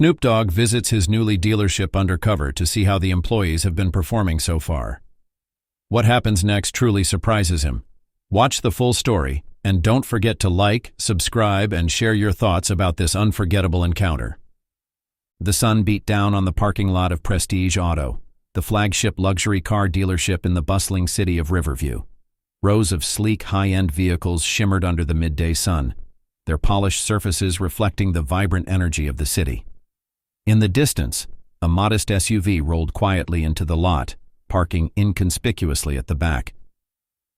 Snoop Dogg visits his newly dealership undercover to see how the employees have been performing so far. What happens next truly surprises him. Watch the full story, and don't forget to like, subscribe, and share your thoughts about this unforgettable encounter. The sun beat down on the parking lot of Prestige Auto, the flagship luxury car dealership in the bustling city of Riverview. Rows of sleek, high-end vehicles shimmered under the midday sun, their polished surfaces reflecting the vibrant energy of the city. In the distance, a modest SUV rolled quietly into the lot, parking inconspicuously at the back.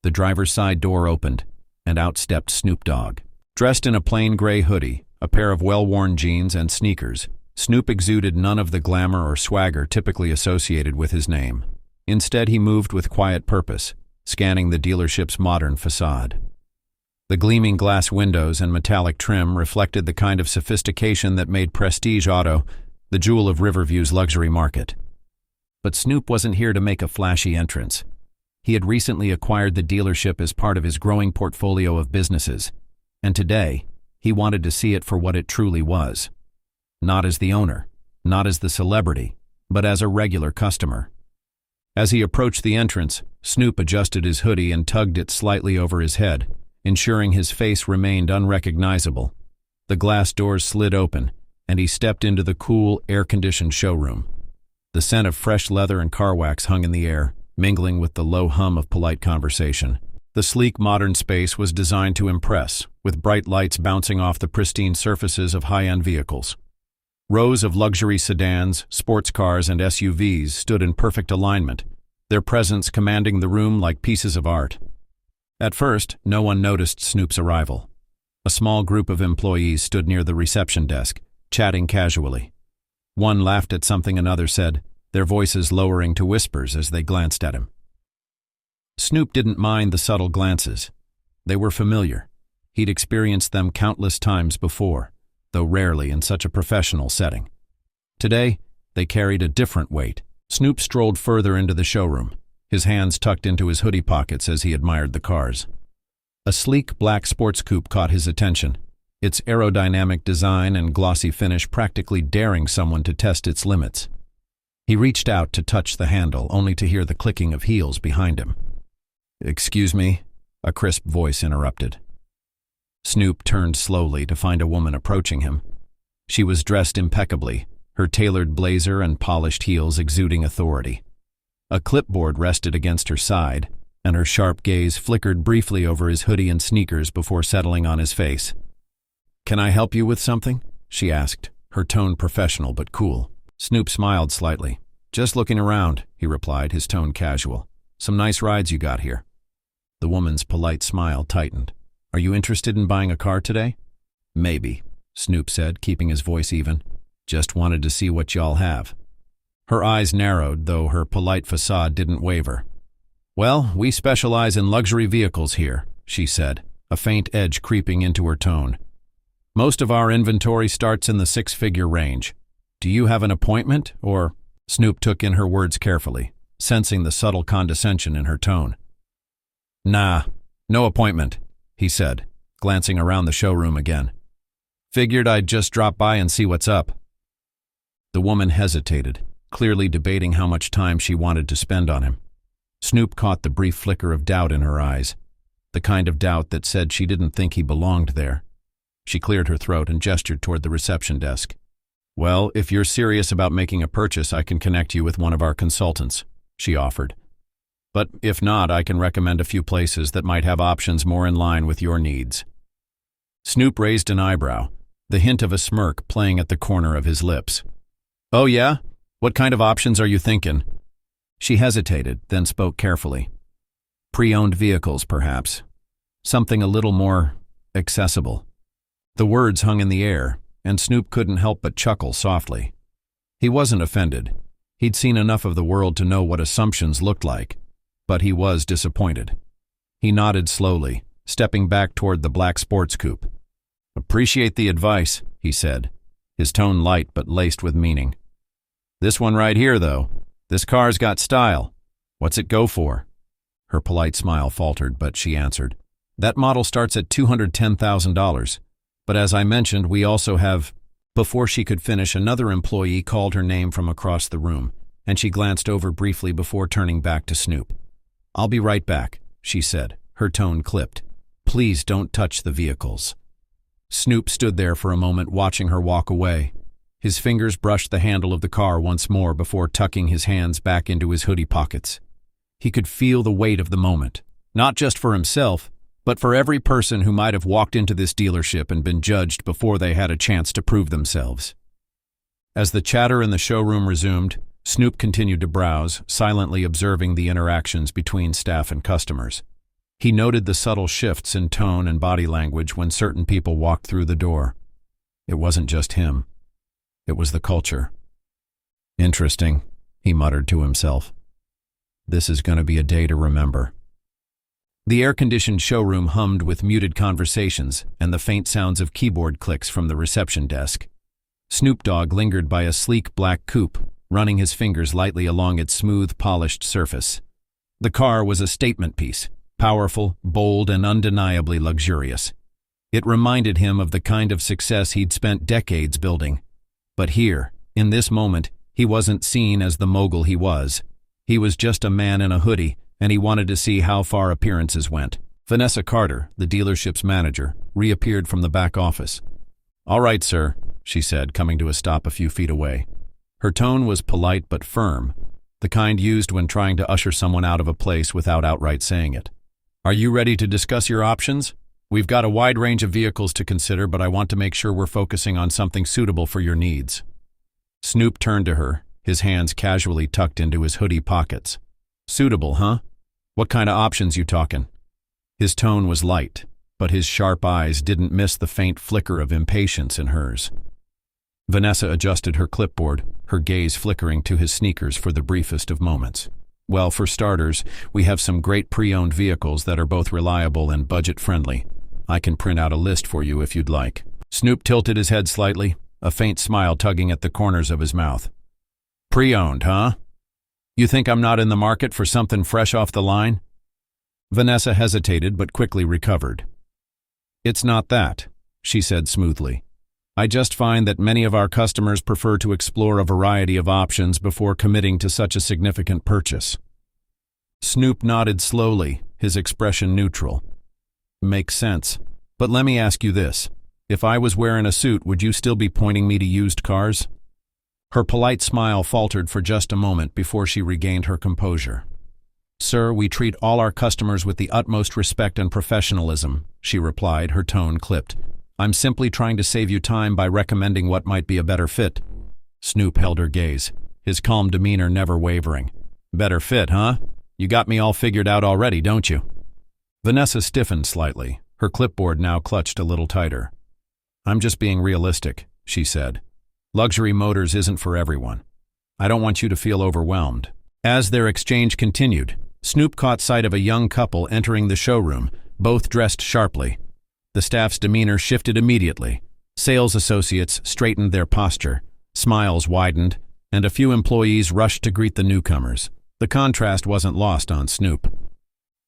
The driver's side door opened, and out stepped Snoop Dogg. Dressed in a plain gray hoodie, a pair of well-worn jeans, and sneakers, Snoop exuded none of the glamour or swagger typically associated with his name. Instead, he moved with quiet purpose, scanning the dealership's modern facade. The gleaming glass windows and metallic trim reflected the kind of sophistication that made Prestige Auto the jewel of Riverview's luxury market. But Snoop wasn't here to make a flashy entrance. He had recently acquired the dealership as part of his growing portfolio of businesses, and today, he wanted to see it for what it truly was. Not as the owner, not as the celebrity, but as a regular customer. As he approached the entrance, Snoop adjusted his hoodie and tugged it slightly over his head, ensuring his face remained unrecognizable. The glass doors slid open, and he stepped into the cool, air-conditioned showroom. The scent of fresh leather and car wax hung in the air, mingling with the low hum of polite conversation. The sleek, modern space was designed to impress, with bright lights bouncing off the pristine surfaces of high-end vehicles. Rows of luxury sedans, sports cars, and SUVs stood in perfect alignment, their presence commanding the room like pieces of art. At first, no one noticed Snoop's arrival. A small group of employees stood near the reception desk, chatting casually. One laughed at something another said, their voices lowering to whispers as they glanced at him. Snoop didn't mind the subtle glances. They were familiar. He'd experienced them countless times before, though rarely in such a professional setting. Today, they carried a different weight. Snoop strolled further into the showroom, his hands tucked into his hoodie pockets as he admired the cars. A sleek black sports coupe caught his attention, its aerodynamic design and glossy finish practically daring someone to test its limits. He reached out to touch the handle, only to hear the clicking of heels behind him. "Excuse me," a crisp voice interrupted. Snoop turned slowly to find a woman approaching him. She was dressed impeccably, her tailored blazer and polished heels exuding authority. A clipboard rested against her side, and her sharp gaze flickered briefly over his hoodie and sneakers before settling on his face. "Can I help you with something?" she asked, her tone professional but cool. Snoop smiled slightly. "Just looking around," he replied, his tone casual. "Some nice rides you got here." The woman's polite smile tightened. "Are you interested in buying a car today?" "Maybe," Snoop said, keeping his voice even. "Just wanted to see what y'all have." Her eyes narrowed, though her polite facade didn't waver. "Well, we specialize in luxury vehicles here," she said, a faint edge creeping into her tone. "Most of our inventory starts in the six-figure range. Do you have an appointment, or—" Snoop took in her words carefully, sensing the subtle condescension in her tone. "Nah, no appointment," he said, glancing around the showroom again. "Figured I'd just drop by and see what's up." The woman hesitated, clearly debating how much time she wanted to spend on him. Snoop caught the brief flicker of doubt in her eyes, the kind of doubt that said she didn't think he belonged there. She cleared her throat and gestured toward the reception desk. "Well, if you're serious about making a purchase, I can connect you with one of our consultants," she offered. "But if not, I can recommend a few places that might have options more in line with your needs." Snoop raised an eyebrow, the hint of a smirk playing at the corner of his lips. "Oh yeah? What kind of options are you thinking?" She hesitated, then spoke carefully. "Pre-owned vehicles, perhaps. Something a little more accessible." The words hung in the air, and Snoop couldn't help but chuckle softly. He wasn't offended. He'd seen enough of the world to know what assumptions looked like, but he was disappointed. He nodded slowly, stepping back toward the black sports coupe. "Appreciate the advice," he said, his tone light but laced with meaning. "This one right here, though. This car's got style. What's it go for?" Her polite smile faltered, but she answered, "That model starts at $210,000. But as I mentioned, we also have—" Before she could finish, another employee called her name from across the room, and she glanced over briefly before turning back to Snoop. "I'll be right back," she said, her tone clipped. "Please don't touch the vehicles." Snoop stood there for a moment watching her walk away. His fingers brushed the handle of the car once more before tucking his hands back into his hoodie pockets. He could feel the weight of the moment, not just for himself, but for every person who might have walked into this dealership and been judged before they had a chance to prove themselves. As the chatter in the showroom resumed, Snoop continued to browse, silently observing the interactions between staff and customers. He noted the subtle shifts in tone and body language when certain people walked through the door. It wasn't just him. It was the culture. "Interesting," he muttered to himself. "This is going to be a day to remember." The air-conditioned showroom hummed with muted conversations and the faint sounds of keyboard clicks from the reception desk. Snoop Dogg lingered by a sleek black coupe, running his fingers lightly along its smooth, polished surface. The car was a statement piece, powerful, bold, and undeniably luxurious. It reminded him of the kind of success he'd spent decades building. But here, in this moment, he wasn't seen as the mogul he was. He was just a man in a hoodie, and he wanted to see how far appearances went. Vanessa Carter, the dealership's manager, reappeared from the back office. "All right, sir," she said, coming to a stop a few feet away. Her tone was polite but firm, the kind used when trying to usher someone out of a place without outright saying it. "Are you ready to discuss your options? We've got a wide range of vehicles to consider, but I want to make sure we're focusing on something suitable for your needs." Snoop turned to her, his hands casually tucked into his hoodie pockets. "Suitable, huh? What kind of options you talking?" His tone was light, but his sharp eyes didn't miss the faint flicker of impatience in hers. Vanessa adjusted her clipboard, her gaze flickering to his sneakers for the briefest of moments. "Well, for starters, we have some great pre-owned vehicles that are both reliable and budget-friendly. I can print out a list for you if you'd like." Snoop tilted his head slightly, a faint smile tugging at the corners of his mouth. "Pre-owned, huh? You think I'm not in the market for something fresh off the line?" Vanessa hesitated but quickly recovered. "It's not that," she said smoothly. "I just find that many of our customers prefer to explore a variety of options before committing to such a significant purchase." Snoop nodded slowly, his expression neutral. "Makes sense. But let me ask you this. If I was wearing a suit, would you still be pointing me to used cars?" Her polite smile faltered for just a moment before she regained her composure. "Sir, we treat all our customers with the utmost respect and professionalism," she replied, her tone clipped. "I'm simply trying to save you time by recommending what might be a better fit." Snoop held her gaze, his calm demeanor never wavering. "Better fit, huh? You got me all figured out already, don't you?" Vanessa stiffened slightly, her clipboard now clutched a little tighter. "I'm just being realistic," she said. "Luxury Motors isn't for everyone. I don't want you to feel overwhelmed." As their exchange continued, Snoop caught sight of a young couple entering the showroom, both dressed sharply. The staff's demeanor shifted immediately. Sales associates straightened their posture, smiles widened, and a few employees rushed to greet the newcomers. The contrast wasn't lost on Snoop.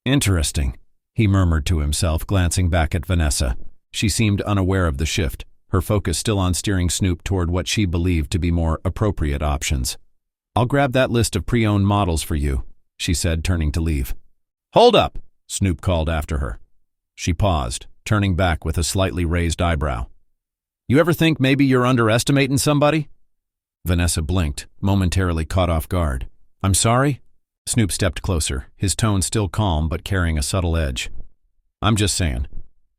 "Interesting," he murmured to himself, glancing back at Vanessa. She seemed unaware of the shift, her focus still on steering Snoop toward what she believed to be more appropriate options. "I'll grab that list of pre-owned models for you," she said, turning to leave. "Hold up!" Snoop called after her. She paused, turning back with a slightly raised eyebrow. "You ever think maybe you're underestimating somebody?" Vanessa blinked, momentarily caught off guard. "I'm sorry?" Snoop stepped closer, his tone still calm but carrying a subtle edge. "I'm just saying,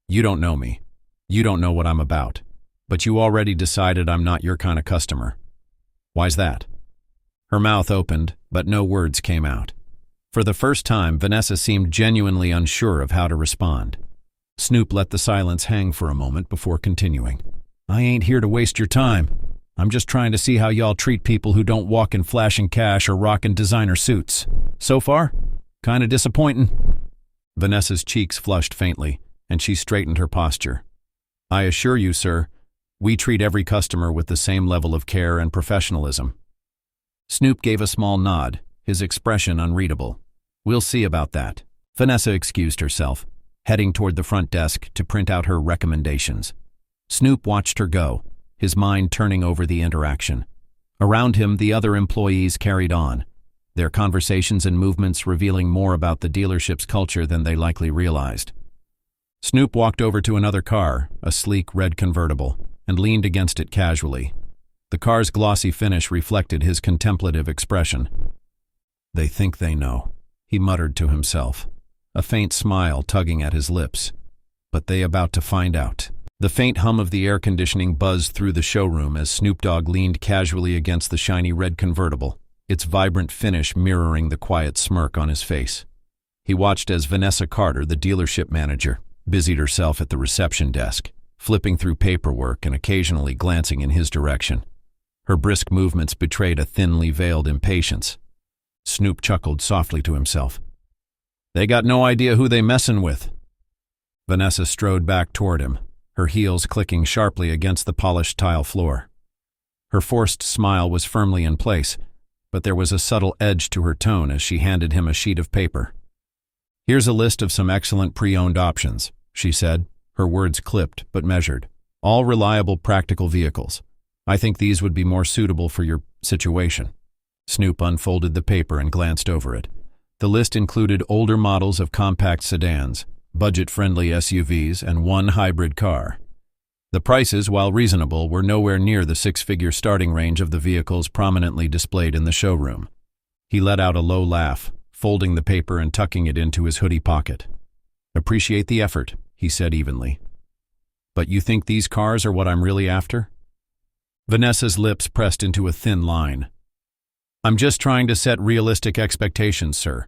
you don't know me. You don't know what I'm about. But you already decided I'm not your kind of customer. Why's that?" Her mouth opened, but no words came out. For the first time, Vanessa seemed genuinely unsure of how to respond. Snoop let the silence hang for a moment before continuing. "I ain't here to waste your time. I'm just trying to see how y'all treat people who don't walk in flashing cash or rockin' designer suits. So far, kinda disappointing." Vanessa's cheeks flushed faintly, and she straightened her posture. "I assure you, sir, we treat every customer with the same level of care and professionalism." Snoop gave a small nod, his expression unreadable. "We'll see about that." Vanessa excused herself, heading toward the front desk to print out her recommendations. Snoop watched her go, his mind turning over the interaction. Around him, the other employees carried on, their conversations and movements revealing more about the dealership's culture than they likely realized. Snoop walked over to another car, a sleek red convertible, and leaned against it casually. The car's glossy finish reflected his contemplative expression. "They think they know," he muttered to himself, a faint smile tugging at his lips. "But they about to find out." The faint hum of the air conditioning buzzed through the showroom as Snoop Dogg leaned casually against the shiny red convertible, its vibrant finish mirroring the quiet smirk on his face. He watched as Vanessa Carter, the dealership manager, busied herself at the reception desk, flipping through paperwork and occasionally glancing in his direction. Her brisk movements betrayed a thinly veiled impatience. Snoop chuckled softly to himself. "They got no idea who they messin' with." Vanessa strode back toward him, her heels clicking sharply against the polished tile floor. Her forced smile was firmly in place, but there was a subtle edge to her tone as she handed him a sheet of paper. "Here's a list of some excellent pre-owned options," she said, her words clipped but measured. "All reliable, practical vehicles. I think these would be more suitable for your situation." Snoop unfolded the paper and glanced over it. The list included older models of compact sedans, budget-friendly SUVs, and one hybrid car. The prices, while reasonable, were nowhere near the six-figure starting range of the vehicles prominently displayed in the showroom. He let out a low laugh, folding the paper and tucking it into his hoodie pocket. "Appreciate the effort," he said evenly. "But you think these cars are what I'm really after?" Vanessa's lips pressed into a thin line. "I'm just trying to set realistic expectations, sir.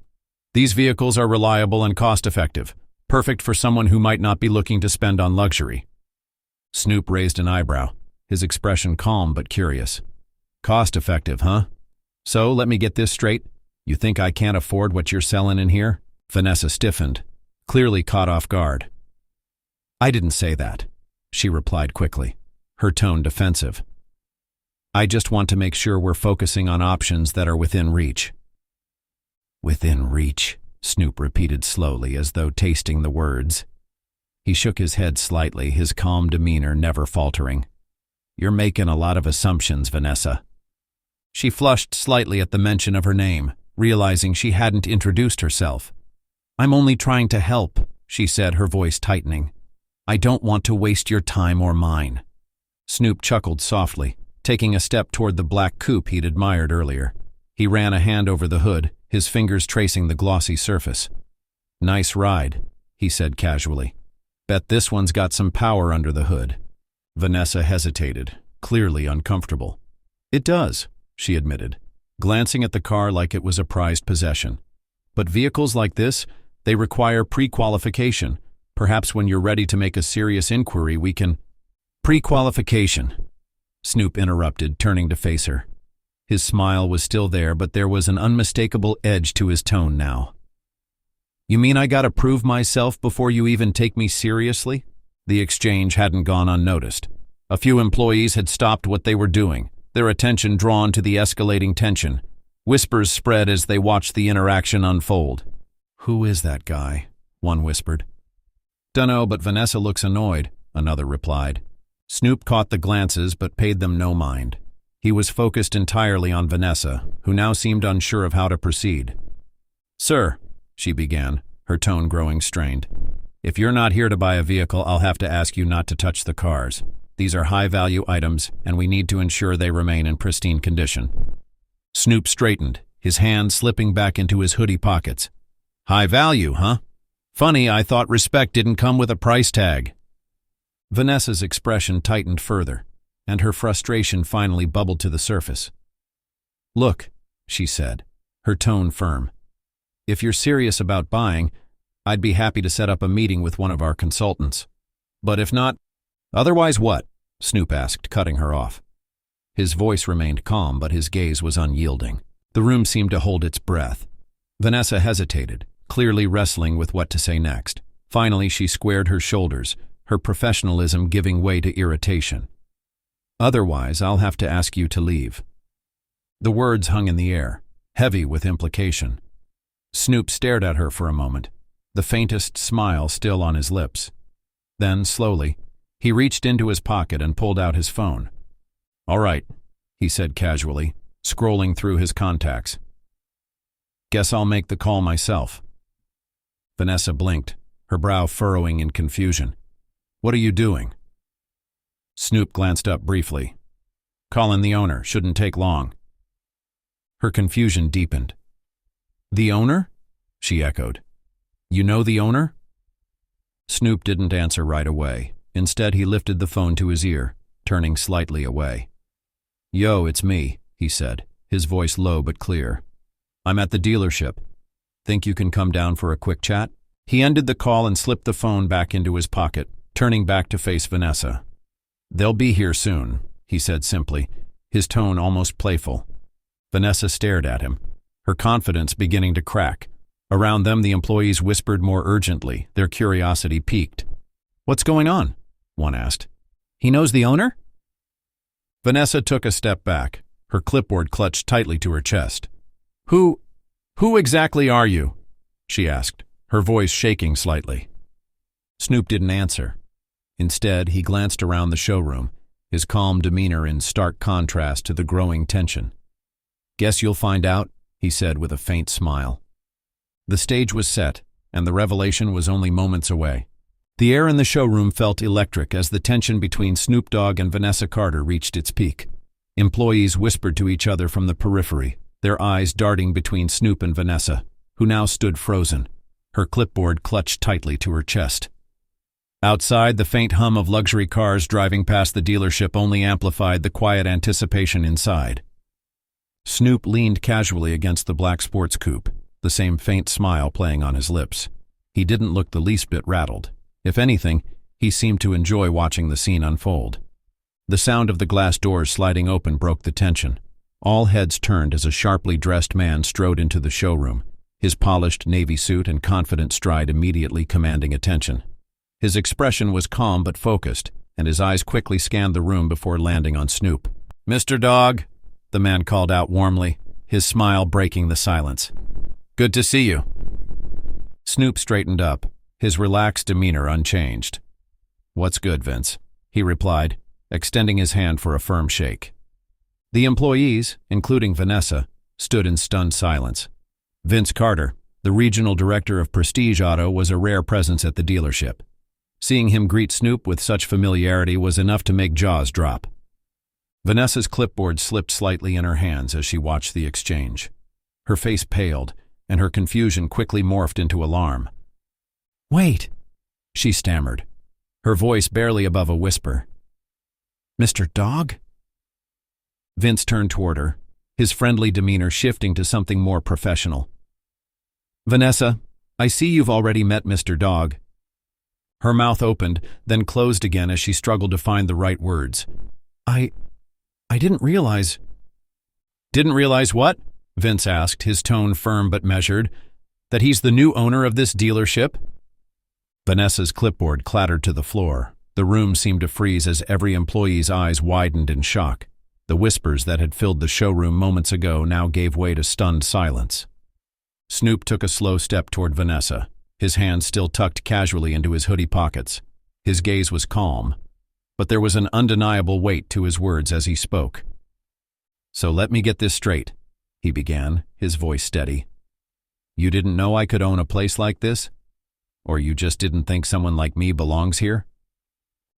These vehicles are reliable and cost-effective, perfect for someone who might not be looking to spend on luxury." Snoop raised an eyebrow, his expression calm but curious. "Cost-effective, huh? So, let me get this straight. You think I can't afford what you're selling in here?" Vanessa stiffened, clearly caught off guard. "I didn't say that," she replied quickly, her tone defensive. "I just want to make sure we're focusing on options that are within reach." "Within reach," Snoop repeated slowly as though tasting the words. He shook his head slightly, his calm demeanor never faltering. "You're making a lot of assumptions, Vanessa." She flushed slightly at the mention of her name, realizing she hadn't introduced herself. "I'm only trying to help," she said, her voice tightening. "I don't want to waste your time or mine." Snoop chuckled softly, taking a step toward the black coupe he'd admired earlier. He ran a hand over the hood, his fingers tracing the glossy surface. "Nice ride," he said casually. "Bet this one's got some power under the hood." Vanessa hesitated, clearly uncomfortable. "It does," she admitted, glancing at the car like it was a prized possession. "But vehicles like this, they require pre-qualification. Perhaps when you're ready to make a serious inquiry, we can—" "Pre-qualification," Snoop interrupted, turning to face her. His smile was still there, but there was an unmistakable edge to his tone now. "You mean I gotta prove myself before you even take me seriously?" The exchange hadn't gone unnoticed. A few employees had stopped what they were doing, their attention drawn to the escalating tension. Whispers spread as they watched the interaction unfold. "Who is that guy?" one whispered. "Dunno, but Vanessa looks annoyed," another replied. Snoop caught the glances but paid them no mind. He was focused entirely on Vanessa, who now seemed unsure of how to proceed. "Sir," she began, her tone growing strained, "if you're not here to buy a vehicle, I'll have to ask you not to touch the cars. These are high-value items, and we need to ensure they remain in pristine condition." Snoop straightened, his hands slipping back into his hoodie pockets. "High value, huh? Funny, I thought respect didn't come with a price tag." Vanessa's expression tightened further, and her frustration finally bubbled to the surface. "Look," she said, her tone firm. "If you're serious about buying, I'd be happy to set up a meeting with one of our consultants. But if not—" "Otherwise what?" Snoop asked, cutting her off. His voice remained calm, but his gaze was unyielding. The room seemed to hold its breath. Vanessa hesitated, clearly wrestling with what to say next. Finally, she squared her shoulders, her professionalism giving way to irritation. "Otherwise, I'll have to ask you to leave." The words hung in the air, heavy with implication. Snoop stared at her for a moment, the faintest smile still on his lips. Then, slowly, he reached into his pocket and pulled out his phone, All right, he said casually, scrolling through his contacts. Guess I'll make the call myself. Vanessa blinked, her brow furrowing in confusion. What are you doing? Snoop glanced up briefly. Calling the owner, shouldn't take long. Her confusion deepened. The owner? She echoed. You know the owner? Snoop didn't answer right away. Instead, he lifted the phone to his ear, turning slightly away. Yo, it's me, he said, his voice low but clear. I'm at the dealership. Think you can come down for a quick chat? He ended the call and slipped the phone back into his pocket, turning back to face Vanessa. They'll be here soon, he said simply, his tone almost playful. Vanessa stared at him, her confidence beginning to crack. Around them, the employees whispered more urgently, their curiosity piqued. What's going on? One asked. He knows the owner? Vanessa took a step back, her clipboard clutched tightly to her chest. Who exactly are you? She asked, her voice shaking slightly. Snoop didn't answer. Instead, he glanced around the showroom, his calm demeanor in stark contrast to the growing tension. Guess you'll find out, he said with a faint smile. The stage was set, and the revelation was only moments away. The air in the showroom felt electric as the tension between Snoop Dogg and Vanessa Carter reached its peak. Employees whispered to each other from the periphery, their eyes darting between Snoop and Vanessa, who now stood frozen, her clipboard clutched tightly to her chest. Outside, the faint hum of luxury cars driving past the dealership only amplified the quiet anticipation inside. Snoop leaned casually against the black sports coupe, the same faint smile playing on his lips. He didn't look the least bit rattled. If anything, he seemed to enjoy watching the scene unfold. The sound of the glass doors sliding open broke the tension. All heads turned as a sharply dressed man strode into the showroom, his polished navy suit and confident stride immediately commanding attention. His expression was calm but focused, and his eyes quickly scanned the room before landing on Snoop. Mr. Dogg, the man called out warmly, his smile breaking the silence. Good to see you. Snoop straightened up, his relaxed demeanor unchanged. What's good, Vince? He replied, extending his hand for a firm shake. The employees, including Vanessa, stood in stunned silence. Vince Carter, the regional director of Prestige Auto, was a rare presence at the dealership. Seeing him greet Snoop with such familiarity was enough to make jaws drop. Vanessa's clipboard slipped slightly in her hands as she watched the exchange. Her face paled, and her confusion quickly morphed into alarm. Wait, she stammered, her voice barely above a whisper. Mr. Dogg? Vince turned toward her, his friendly demeanor shifting to something more professional. Vanessa, I see you've already met Mr. Dogg. Her mouth opened, then closed again as she struggled to find the right words. I didn't realize. Didn't realize what? Vince asked, his tone firm but measured. That he's the new owner of this dealership? Vanessa's clipboard clattered to the floor. The room seemed to freeze as every employee's eyes widened in shock. The whispers that had filled the showroom moments ago now gave way to stunned silence. Snoop took a slow step toward Vanessa, his hands still tucked casually into his hoodie pockets. His gaze was calm, but there was an undeniable weight to his words as he spoke. So let me get this straight, he began, his voice steady. You didn't know I could own a place like this? Or you just didn't think someone like me belongs here?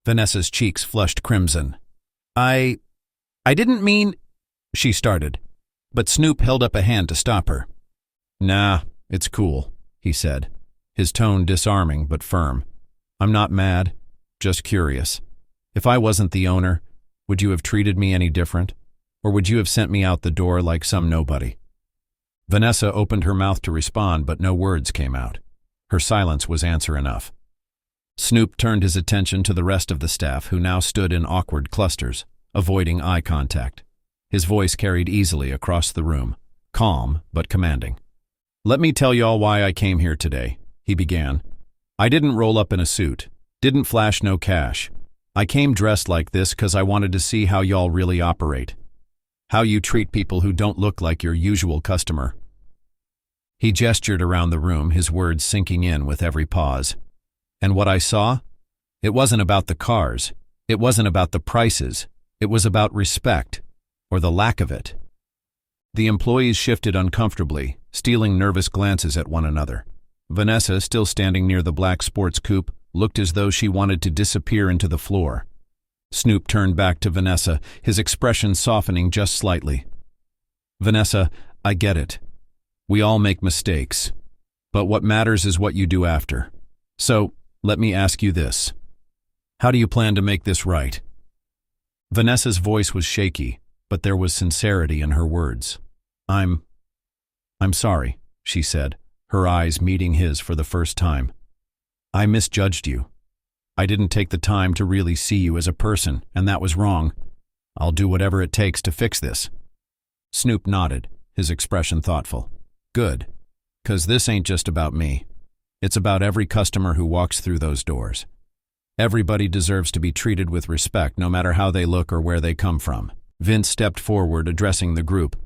Vanessa's cheeks flushed crimson. I didn't mean, she started, but Snoop held up a hand to stop her. Nah, it's cool, he said, his tone disarming but firm. I'm not mad, just curious. If I wasn't the owner, would you have treated me any different? Or would you have sent me out the door like some nobody? Vanessa opened her mouth to respond, but no words came out. Her silence was answer enough. Snoop turned his attention to the rest of the staff, who now stood in awkward clusters, avoiding eye contact. His voice carried easily across the room, calm but commanding. Let me tell y'all why I came here today, he began. I didn't roll up in a suit, didn't flash no cash. I came dressed like this because I wanted to see how y'all really operate. How you treat people who don't look like your usual customer. He gestured around the room, his words sinking in with every pause. And what I saw? It wasn't about the cars. It wasn't about the prices. It was about respect, or the lack of it. The employees shifted uncomfortably, stealing nervous glances at one another. Vanessa, still standing near the black sports coupe, looked as though she wanted to disappear into the floor. Snoop turned back to Vanessa, his expression softening just slightly. "Vanessa, I get it. We all make mistakes. But what matters is what you do after. So, let me ask you this. How do you plan to make this right?" Vanessa's voice was shaky, but there was sincerity in her words. I'm sorry," she said, her eyes meeting his for the first time. "I misjudged you. I didn't take the time to really see you as a person, and that was wrong. I'll do whatever it takes to fix this." Snoop nodded, his expression thoughtful. "Good, 'cause this ain't just about me. It's about every customer who walks through those doors. Everybody deserves to be treated with respect, no matter how they look or where they come from." Vince stepped forward, addressing the group.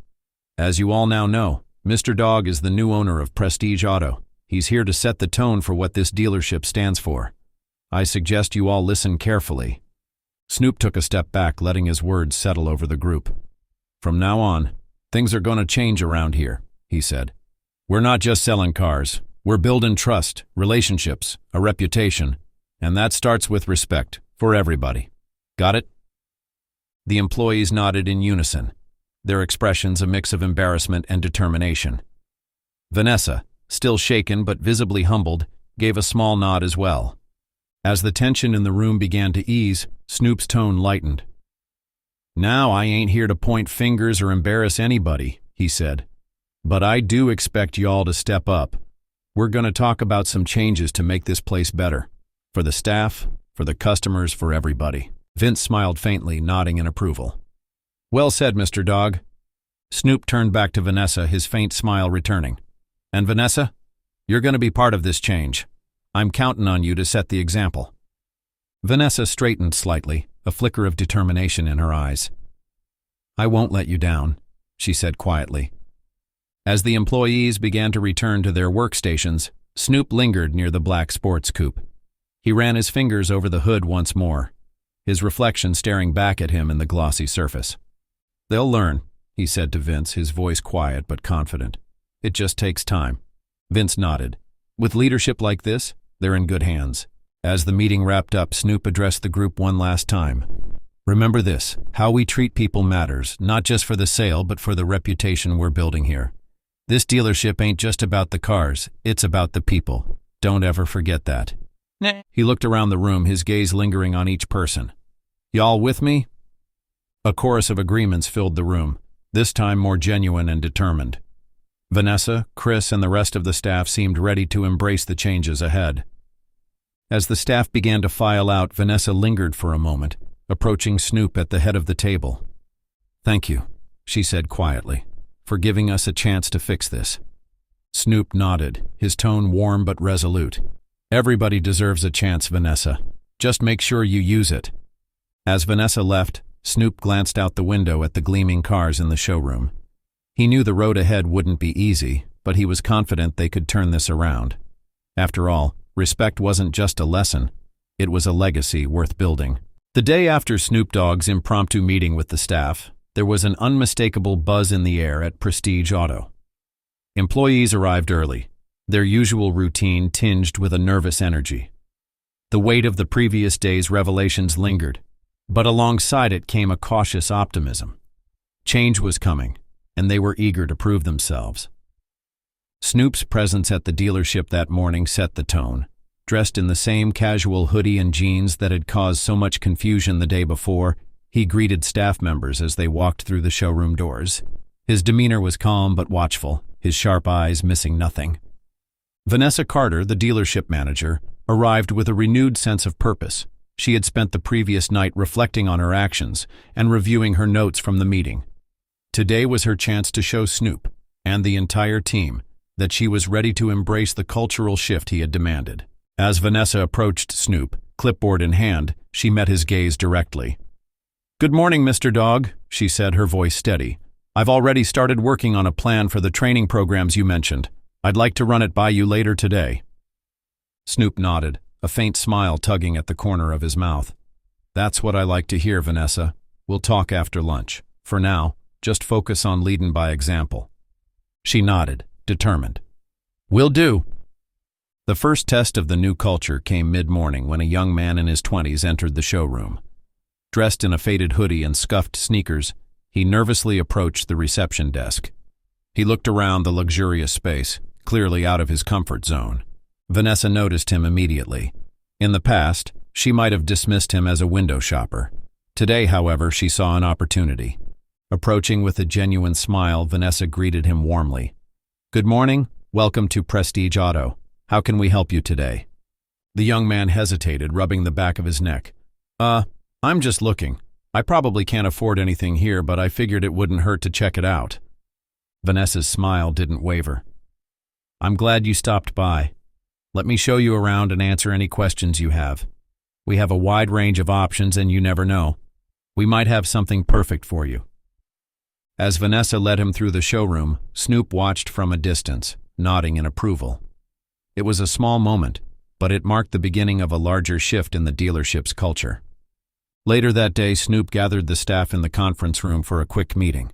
"As you all now know, Mr. Dogg is the new owner of Prestige Auto. He's here to set the tone for what this dealership stands for. I suggest you all listen carefully." Snoop took a step back, letting his words settle over the group. "From now on, things are going to change around here," he said. "We're not just selling cars. We're building trust, relationships, a reputation, and that starts with respect for everybody. Got it?" The employees nodded in unison, their expressions a mix of embarrassment and determination. Vanessa, still shaken but visibly humbled, gave a small nod as well. As the tension in the room began to ease, Snoop's tone lightened. "Now I ain't here to point fingers or embarrass anybody," he said. "But I do expect y'all to step up. We're going to talk about some changes to make this place better. For the staff, for the customers, for everybody." Vince smiled faintly, nodding in approval. "Well said, Mr. Dogg." Snoop turned back to Vanessa, his faint smile returning. "And Vanessa, you're going to be part of this change. I'm counting on you to set the example." Vanessa straightened slightly, a flicker of determination in her eyes. "I won't let you down," she said quietly. As the employees began to return to their workstations, Snoop lingered near the black sports coupe. He ran his fingers over the hood once more, his reflection staring back at him in the glossy surface. "They'll learn," he said to Vince, his voice quiet but confident. "It just takes time." Vince nodded. With leadership like this, they're in good hands. As the meeting wrapped up, Snoop addressed the group one last time. "Remember this, how we treat people matters, not just for the sale, but for the reputation we're building here. This dealership ain't just about the cars, it's about the people. Don't ever forget that." He looked around the room, his gaze lingering on each person. "Y'all with me?" A chorus of agreements filled the room, this time more genuine and determined. Vanessa, Chris, and the rest of the staff seemed ready to embrace the changes ahead. As the staff began to file out, Vanessa lingered for a moment, approaching Snoop at the head of the table. "Thank you," she said quietly, "for giving us a chance to fix this." Snoop nodded, his tone warm but resolute. "Everybody deserves a chance, Vanessa. Just make sure you use it." As Vanessa left, Snoop glanced out the window at the gleaming cars in the showroom. He knew the road ahead wouldn't be easy, but he was confident they could turn this around. After all, respect wasn't just a lesson, it was a legacy worth building. The day after Snoop Dogg's impromptu meeting with the staff, there was an unmistakable buzz in the air at Prestige Auto. Employees arrived early, their usual routine tinged with a nervous energy. The weight of the previous day's revelations lingered, but alongside it came a cautious optimism. Change was coming, and they were eager to prove themselves. Snoop's presence at the dealership that morning set the tone. Dressed in the same casual hoodie and jeans that had caused so much confusion the day before, he greeted staff members as they walked through the showroom doors. His demeanor was calm but watchful, his sharp eyes missing nothing. Vanessa Carter, the dealership manager, arrived with a renewed sense of purpose. She had spent the previous night reflecting on her actions and reviewing her notes from the meeting. Today was her chance to show Snoop, and the entire team, that she was ready to embrace the cultural shift he had demanded. As Vanessa approached Snoop, clipboard in hand, she met his gaze directly. "Good morning, Mr. Dogg," she said, her voice steady. "I've already started working on a plan for the training programs you mentioned. I'd like to run it by you later today." Snoop nodded, a faint smile tugging at the corner of his mouth. "That's what I like to hear, Vanessa. We'll talk after lunch. For now, just focus on leading by example." She nodded, determined. "Will do." The first test of the new culture came mid-morning when a young man in his 20s entered the showroom. Dressed in a faded hoodie and scuffed sneakers, he nervously approached the reception desk. He looked around the luxurious space, clearly out of his comfort zone. Vanessa noticed him immediately. In the past, she might have dismissed him as a window shopper. Today, however, she saw an opportunity. Approaching with a genuine smile, Vanessa greeted him warmly. "Good morning. Welcome to Prestige Auto. How can we help you today?" The young man hesitated, rubbing the back of his neck. I'm just looking. I probably can't afford anything here, but I figured it wouldn't hurt to check it out." Vanessa's smile didn't waver. "I'm glad you stopped by. Let me show you around and answer any questions you have. We have a wide range of options and you never know. We might have something perfect for you." As Vanessa led him through the showroom, Snoop watched from a distance, nodding in approval. It was a small moment, but it marked the beginning of a larger shift in the dealership's culture. Later that day, Snoop gathered the staff in the conference room for a quick meeting.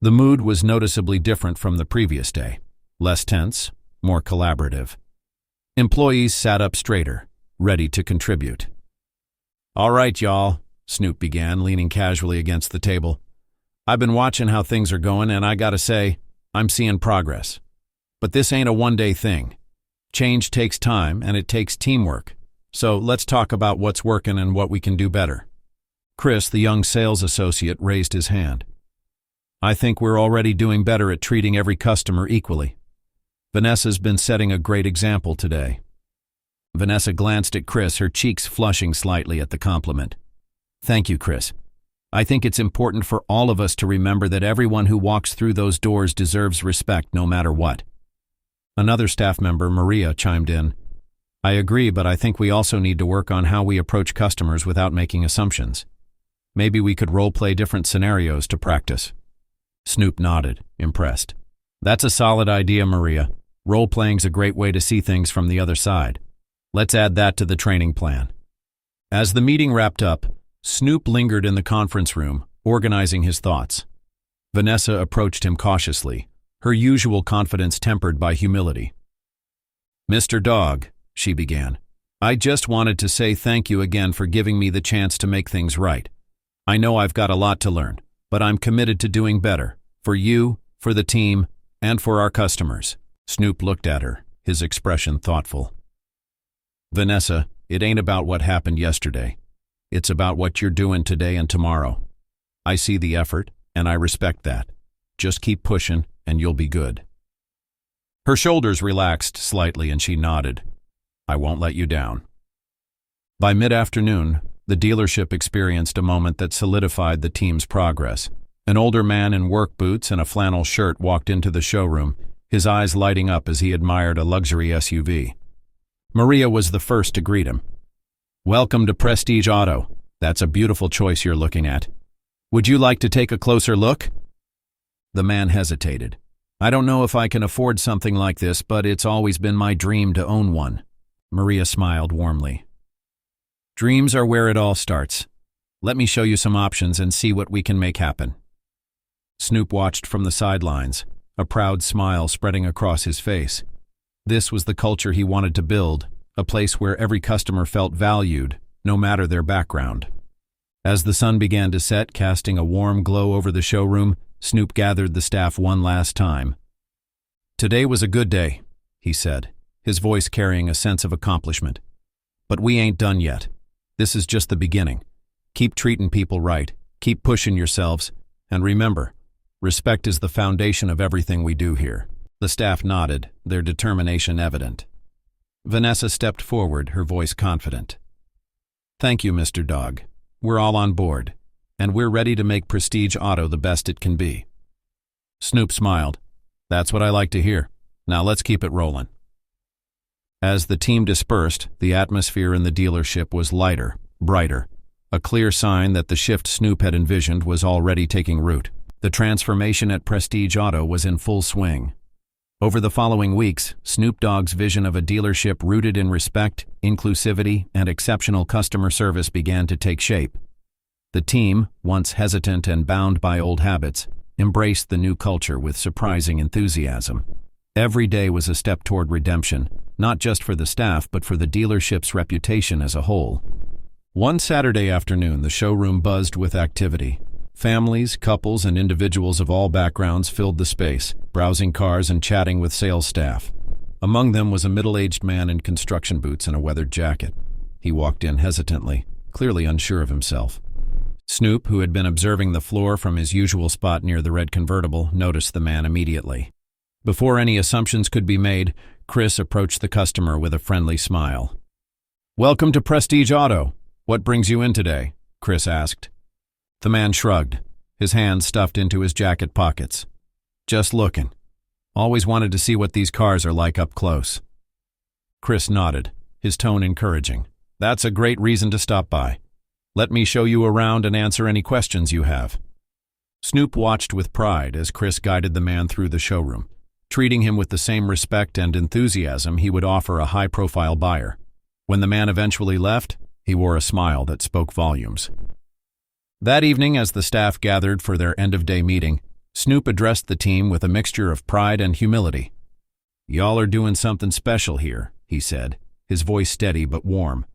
The mood was noticeably different from the previous day. Less tense, more collaborative. Employees sat up straighter, ready to contribute. "All right, y'all," Snoop began, leaning casually against the table. "I've been watching how things are going, and I gotta say, I'm seeing progress. But this ain't a one-day thing. Change takes time, and it takes teamwork. So let's talk about what's working and what we can do better." Chris, the young sales associate, raised his hand. "I think we're already doing better at treating every customer equally. Vanessa's been setting a great example today." Vanessa glanced at Chris, her cheeks flushing slightly at the compliment. "Thank you, Chris. I think it's important for all of us to remember that everyone who walks through those doors deserves respect no matter what." Another staff member, Maria, chimed in. "I agree, but I think we also need to work on how we approach customers without making assumptions. Maybe we could role-play different scenarios to practice." Snoop nodded, impressed. "That's a solid idea, Maria. Role-playing's a great way to see things from the other side. Let's add that to the training plan." As the meeting wrapped up, Snoop lingered in the conference room, organizing his thoughts. Vanessa approached him cautiously, her usual confidence tempered by humility. "Mr. Dogg," she began, "I just wanted to say thank you again for giving me the chance to make things right. I know I've got a lot to learn, but I'm committed to doing better, for you, for the team, and for our customers." Snoop looked at her, his expression thoughtful. "Vanessa, it ain't about what happened yesterday. It's about what you're doing today and tomorrow. I see the effort, and I respect that. Just keep pushing, and you'll be good." Her shoulders relaxed slightly and she nodded. "I won't let you down." By mid-afternoon, the dealership experienced a moment that solidified the team's progress. An older man in work boots and a flannel shirt walked into the showroom, his eyes lighting up as he admired a luxury SUV. Maria was the first to greet him. "Welcome to Prestige Auto. That's a beautiful choice you're looking at. Would you like to take a closer look?" The man hesitated. "I don't know if I can afford something like this, but it's always been my dream to own one." Maria smiled warmly. "Dreams are where it all starts. Let me show you some options and see what we can make happen." Snoop watched from the sidelines, a proud smile spreading across his face. This was the culture he wanted to build, a place where every customer felt valued, no matter their background. As the sun began to set, casting a warm glow over the showroom, Snoop gathered the staff one last time. "Today was a good day," he said, his voice carrying a sense of accomplishment. "But we ain't done yet. This is just the beginning. Keep treating people right, keep pushing yourselves, and remember, respect is the foundation of everything we do here." The staff nodded, their determination evident. Vanessa stepped forward, her voice confident. "Thank you, Mr. Dogg. We're all on board, and we're ready to make Prestige Auto the best it can be." Snoop smiled. "That's what I like to hear. Now let's keep it rolling." As the team dispersed, the atmosphere in the dealership was lighter, brighter, a clear sign that the shift Snoop had envisioned was already taking root. The transformation at Prestige Auto was in full swing. Over the following weeks, Snoop Dogg's vision of a dealership rooted in respect, inclusivity, and exceptional customer service began to take shape. The team, once hesitant and bound by old habits, embraced the new culture with surprising enthusiasm. Every day was a step toward redemption, not just for the staff but for the dealership's reputation as a whole. One Saturday afternoon, the showroom buzzed with activity. Families, couples, and individuals of all backgrounds filled the space, browsing cars and chatting with sales staff. Among them was a middle-aged man in construction boots and a weathered jacket. He walked in hesitantly, clearly unsure of himself. Snoop, who had been observing the floor from his usual spot near the red convertible, noticed the man immediately. Before any assumptions could be made, Chris approached the customer with a friendly smile. "Welcome to Prestige Auto. What brings you in today?" Chris asked. The man shrugged, his hands stuffed into his jacket pockets. "Just looking. Always wanted to see what these cars are like up close." Chris nodded, his tone encouraging. "That's a great reason to stop by. Let me show you around and answer any questions you have." Snoop watched with pride as Chris guided the man through the showroom, treating him with the same respect and enthusiasm he would offer a high-profile buyer. When the man eventually left, he wore a smile that spoke volumes. That evening, as the staff gathered for their end-of-day meeting, Snoop addressed the team with a mixture of pride and humility. "Y'all are doing something special here," he said, his voice steady but warm.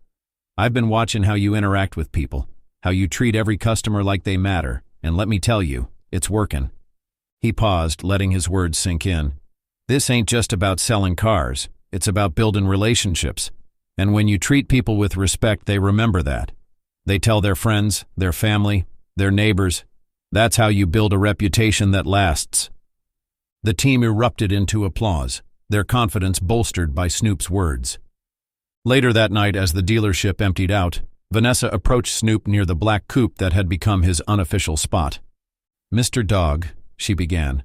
"I've been watching how you interact with people, how you treat every customer like they matter, and let me tell you, it's working." He paused, letting his words sink in. "This ain't just about selling cars, it's about building relationships. And when you treat people with respect, they remember that. They tell their friends, their family, their neighbors. That's how you build a reputation that lasts." The team erupted into applause, their confidence bolstered by Snoop's words. Later that night, as the dealership emptied out, Vanessa approached Snoop near the black coupe that had become his unofficial spot. "Mr. Dogg," she began,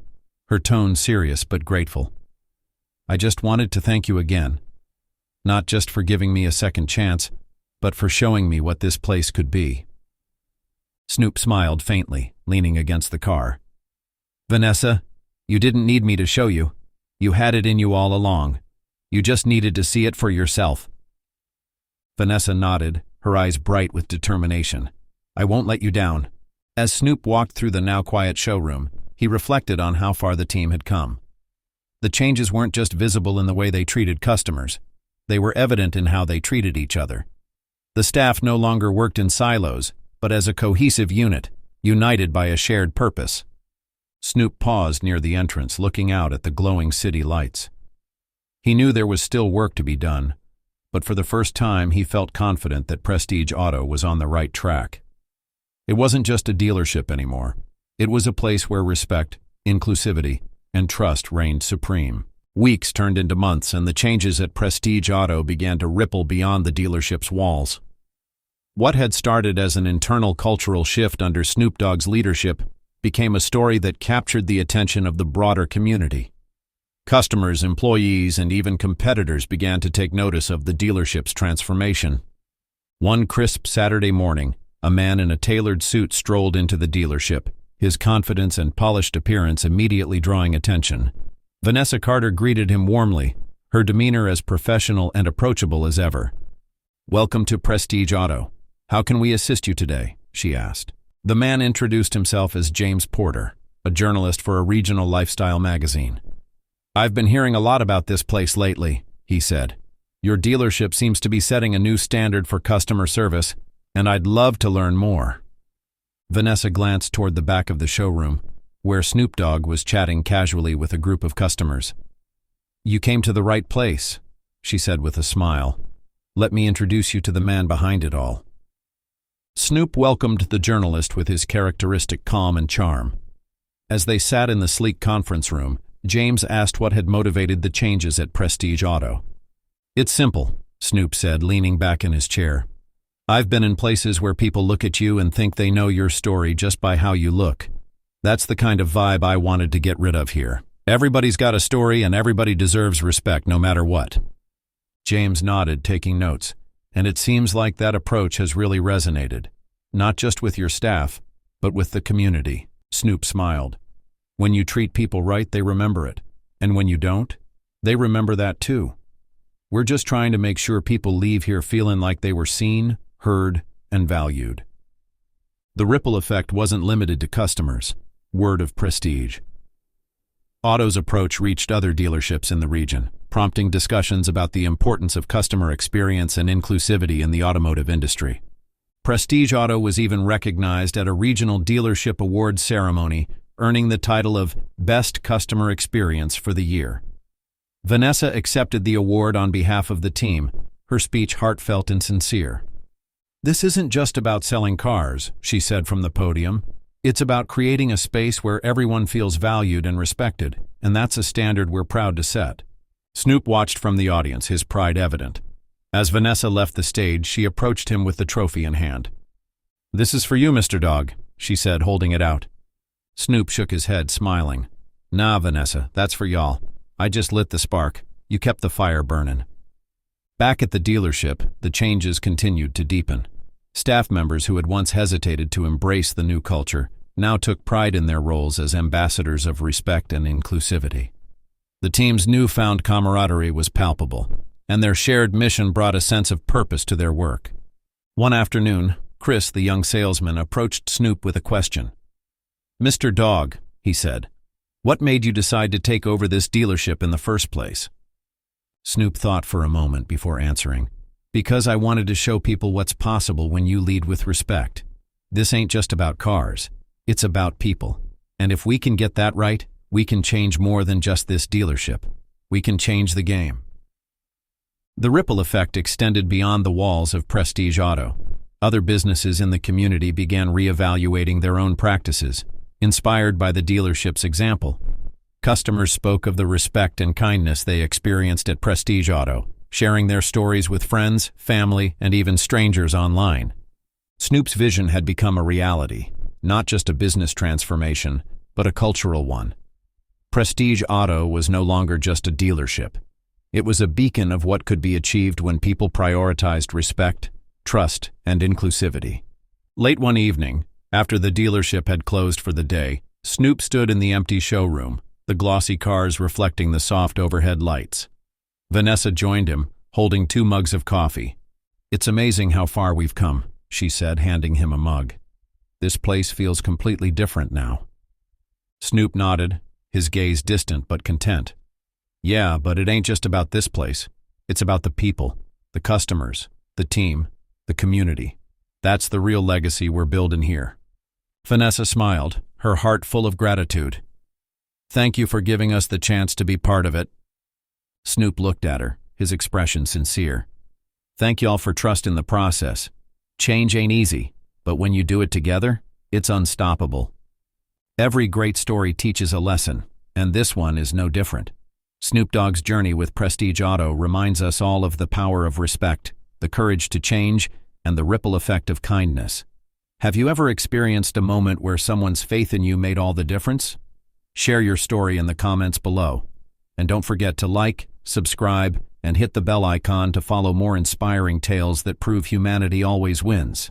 her tone serious but grateful. "I just wanted to thank you again. Not just for giving me a second chance, but for showing me what this place could be." Snoop smiled faintly, leaning against the car. "Vanessa, you didn't need me to show you. You had it in you all along. You just needed to see it for yourself." Vanessa nodded, her eyes bright with determination. "I won't let you down." As Snoop walked through the now quiet showroom, he reflected on how far the team had come. The changes weren't just visible in the way they treated customers. They were evident in how they treated each other. The staff no longer worked in silos, but as a cohesive unit, united by a shared purpose. Snoop paused near the entrance, looking out at the glowing city lights. He knew there was still work to be done, but for the first time he felt confident that Prestige Auto was on the right track. It wasn't just a dealership anymore. It was a place where respect, inclusivity, and trust reigned supreme. Weeks turned into months, and the changes at Prestige Auto began to ripple beyond the dealership's walls. What had started as an internal cultural shift under Snoop Dogg's leadership became a story that captured the attention of the broader community. Customers, employees, and even competitors began to take notice of the dealership's transformation. One crisp Saturday morning, a man in a tailored suit strolled into the dealership, his confidence and polished appearance immediately drawing attention. Vanessa Carter greeted him warmly, her demeanor as professional and approachable as ever. "Welcome to Prestige Auto. How can we assist you today?" she asked. The man introduced himself as James Porter, a journalist for a regional lifestyle magazine. "I've been hearing a lot about this place lately," he said. "Your dealership seems to be setting a new standard for customer service, and I'd love to learn more." Vanessa glanced toward the back of the showroom, where Snoop Dogg was chatting casually with a group of customers. "You came to the right place," she said with a smile. "Let me introduce you to the man behind it all." Snoop welcomed the journalist with his characteristic calm and charm. As they sat in the sleek conference room, James asked what had motivated the changes at Prestige Auto. "It's simple," Snoop said, leaning back in his chair. "I've been in places where people look at you and think they know your story just by how you look. That's the kind of vibe I wanted to get rid of here. Everybody's got a story and everybody deserves respect no matter what." James nodded, taking notes. "And it seems like that approach has really resonated, not just with your staff, but with the community." Snoop smiled. "When you treat people right, they remember it. And when you don't, they remember that too. We're just trying to make sure people leave here feeling like they were seen, heard, and valued." The ripple effect wasn't limited to customers. Word of prestige. Otto's approach reached other dealerships in the region, prompting discussions about the importance of customer experience and inclusivity in the automotive industry. Prestige Auto was even recognized at a regional dealership awards ceremony, earning the title of Best Customer Experience for the year. Vanessa accepted the award on behalf of the team, her speech heartfelt and sincere. "This isn't just about selling cars," she said from the podium. "It's about creating a space where everyone feels valued and respected, and that's a standard we're proud to set." Snoop watched from the audience, his pride evident. As Vanessa left the stage, she approached him with the trophy in hand. "This is for you, Mr. Dogg," she said, holding it out. Snoop shook his head, smiling. "Nah, Vanessa, that's for y'all. I just lit the spark. You kept the fire burning." Back at the dealership, the changes continued to deepen. Staff members who had once hesitated to embrace the new culture now took pride in their roles as ambassadors of respect and inclusivity. The team's newfound camaraderie was palpable, and their shared mission brought a sense of purpose to their work. One afternoon, Chris, the young salesman, approached Snoop with a question. "Mr. Dogg," he said, "what made you decide to take over this dealership in the first place?" Snoop thought for a moment before answering. "Because I wanted to show people what's possible when you lead with respect. This ain't just about cars. It's about people. And if we can get that right, we can change more than just this dealership. We can change the game." The ripple effect extended beyond the walls of Prestige Auto. Other businesses in the community began reevaluating their own practices, inspired by the dealership's example. Customers spoke of the respect and kindness they experienced at Prestige Auto, sharing their stories with friends, family, and even strangers online. Snoop's vision had become a reality, not just a business transformation, but a cultural one. Prestige Auto was no longer just a dealership. It was a beacon of what could be achieved when people prioritized respect, trust, and inclusivity. Late one evening, after the dealership had closed for the day, Snoop stood in the empty showroom, the glossy cars reflecting the soft overhead lights. Vanessa joined him, holding 2 mugs of coffee. "It's amazing how far we've come," she said, handing him a mug. "This place feels completely different now." Snoop nodded, his gaze distant but content. "Yeah, but it ain't just about this place. It's about the people, the customers, the team, the community. That's the real legacy we're building here." Vanessa smiled, her heart full of gratitude. "Thank you for giving us the chance to be part of it." Snoop looked at her, his expression sincere. "Thank y'all for trusting the process. Change ain't easy, but when you do it together, it's unstoppable." Every great story teaches a lesson, and this one is no different. Snoop Dogg's journey with Prestige Auto reminds us all of the power of respect, the courage to change, and the ripple effect of kindness. Have you ever experienced a moment where someone's faith in you made all the difference? Share your story in the comments below. And don't forget to like, subscribe, and hit the bell icon to follow more inspiring tales that prove humanity always wins.